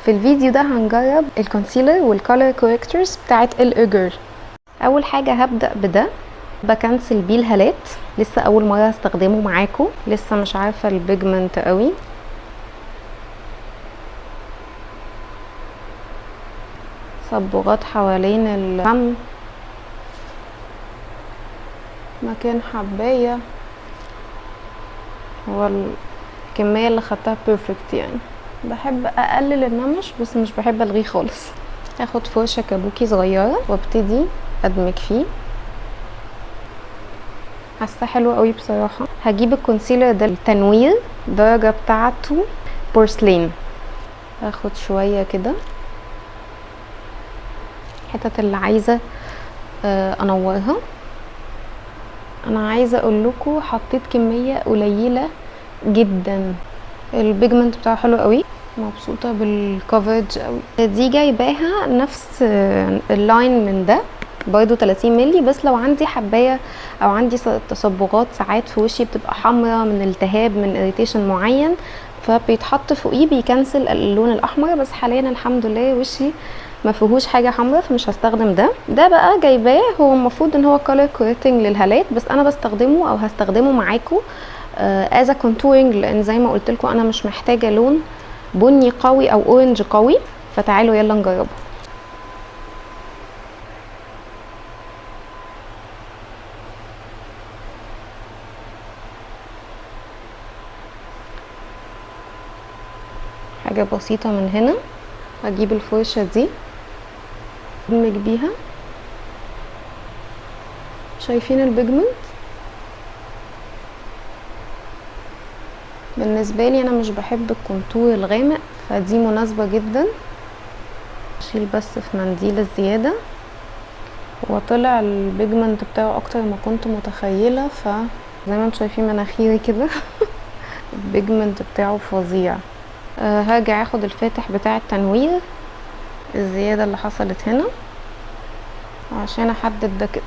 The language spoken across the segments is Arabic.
في الفيديو ده هنجرب الكونسيلر والكولر كوريكتورز بتاعت الجيرل. اول حاجه هبدا بده، بكنسل بيه الهالات، لسه اول مره استخدمه معاكم، لسه مش عارفه البيجمنت قوي. صبغات حوالين الفم، مكان حبايه، هو الكميه اللي خدتها بيرفكت يعني. بحب اقلل النمش بس مش بحب الغيه خالص. هاخد فرشه كابوكي صغيره وابتدي ادمج فيه. حاسه حلوه قوي بصراحه. هجيب الكونسيلر ده التنوير، الدرجه بتاعته بورسلين. هاخد شويه كده، الحتت اللي عايزه انورها. انا عايزه اقول لكم حطيت كميه قليله جدا. البيجمنت بتاعه حلو قوي، مبسوطه بالكفرج قوي. دي جايباها نفس اللاين من ده برضو 30 مللي، بس لو عندي حبايه او عندي تصبغات ساعات في وشي بتبقى حمراء من التهاب من اريتيشن معين، فبيتحط فوقيه بيكنسل اللون الاحمر. بس حاليا الحمد لله وشي ما فيهوش حاجه حمراء فمش هستخدم ده بقى جايباه. هو المفروض ان هو كولر كوريكتنج للهالات، بس انا بستخدمه او هستخدمه معاكم از كونتورنج، لان زي ما قلت لكم انا مش محتاجه لون بني قوي او اورنج قوي. فتعالوا يلا نجربه. حاجه بسيطه من هنا. هجيب الفرشه دي ادمج بيها. شايفين البيجمنت؟ بالنسبه لي انا مش بحب الكونتور الغامق، فدي مناسبه جدا. اشيل بس في منديل الزياده. هو طلع البيجمنت بتاعه اكتر ما كنت متخيله، فزي ما انتم شايفين مناخيري كده البيجمنت بتاعه فظيع. هرجع اخد الفاتح بتاع التنوير، الزياده اللي حصلت هنا، عشان احدد ده كده.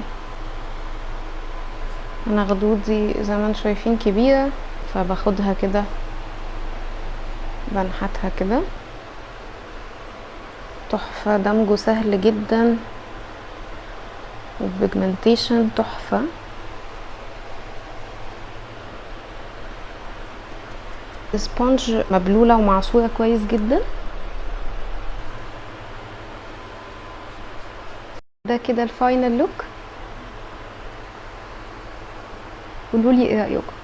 انا خدودي زي ما انتم شايفين كبيره، فباخدها كده بنحتها كده. تحفه، دمجه سهل جدا والبيجمنتيشن تحفه. السبونج مبلوله ومعصوره كويس جدا. ده كده الفاينل لوك. قولولي ايه رايكم.